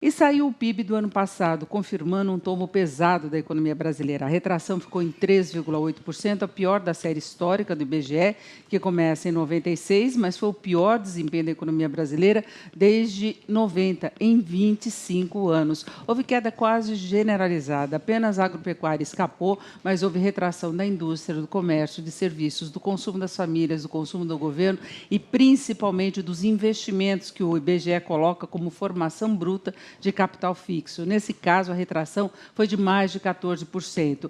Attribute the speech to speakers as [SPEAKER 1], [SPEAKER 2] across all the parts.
[SPEAKER 1] E saiu o PIB do ano passado, confirmando um tombo pesado da economia brasileira. A retração ficou em 3,8%, a pior da série histórica do IBGE, que começa em 96, mas foi o pior desempenho da economia brasileira desde 90, em 25 anos. Houve queda quase generalizada, apenas a agropecuária escapou, mas houve retração da indústria, do comércio, de serviços, do consumo das famílias, do consumo do governo e, principalmente, dos investimentos que o IBGE coloca como formação bruta de capital fixo. Nesse caso, a retração foi de mais de 14%.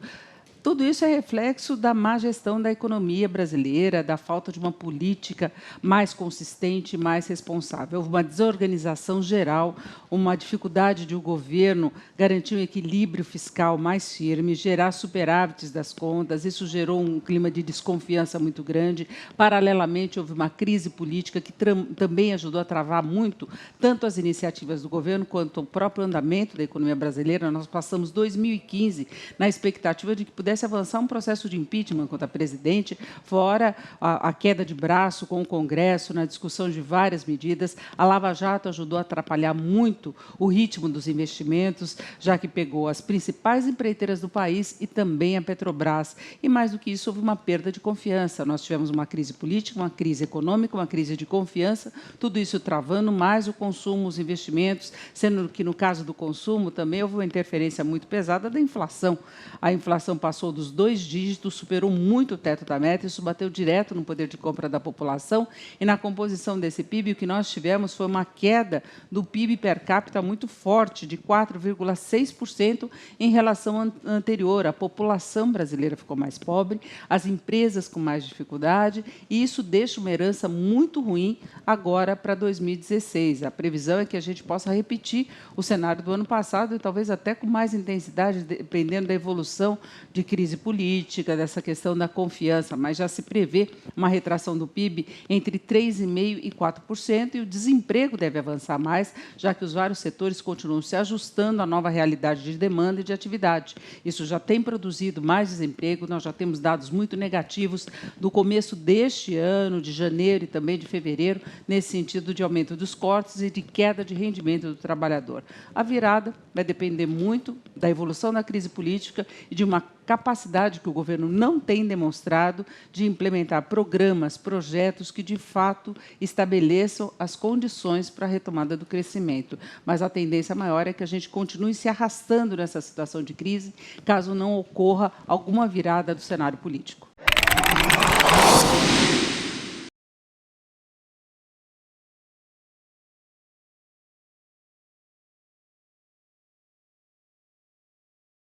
[SPEAKER 1] Tudo isso é reflexo da má gestão da economia brasileira, da falta de uma política mais consistente, mais responsável. Houve uma desorganização geral, uma dificuldade de o governo garantir um equilíbrio fiscal mais firme, gerar superávites das contas. Isso gerou um clima de desconfiança muito grande. Paralelamente, houve uma crise política que também ajudou a travar muito tanto as iniciativas do governo quanto o próprio andamento da economia brasileira. Nós passamos 2015 na expectativa de que pudesse avançar um processo de impeachment contra a presidente, fora a queda de braço com o Congresso, na discussão de várias medidas. A Lava Jato ajudou a atrapalhar muito o ritmo dos investimentos, já que pegou as principais empreiteiras do país e também a Petrobras. E, mais do que isso, houve uma perda de confiança. Nós tivemos uma crise política, uma crise econômica, uma crise de confiança, tudo isso travando mais o consumo, os investimentos, sendo que, no caso do consumo, também houve uma interferência muito pesada da inflação. A inflação passou dos 2 dígitos, superou muito o teto da meta, isso bateu direto no poder de compra da população, e na composição desse PIB, o que nós tivemos foi uma queda do PIB per capita muito forte, de 4,6% em relação ao anterior. A população brasileira ficou mais pobre, as empresas com mais dificuldade, e isso deixa uma herança muito ruim agora para 2016. A previsão é que a gente possa repetir o cenário do ano passado e talvez até com mais intensidade, dependendo da evolução de crise política, dessa questão da confiança, mas já se prevê uma retração do PIB entre 3,5% e 4%, e o desemprego deve avançar mais, já que os vários setores continuam se ajustando à nova realidade de demanda e de atividade. Isso já tem produzido mais desemprego, nós já temos dados muito negativos do começo deste ano, de janeiro e também de fevereiro, nesse sentido de aumento dos cortes e de queda de rendimento do trabalhador. A virada vai depender muito da evolução da crise política e de uma capacidade que o governo não tem demonstrado de implementar programas, projetos que, de fato, estabeleçam as condições para a retomada do crescimento. Mas a tendência maior é que a gente continue se arrastando nessa situação de crise, caso não ocorra alguma virada do cenário político.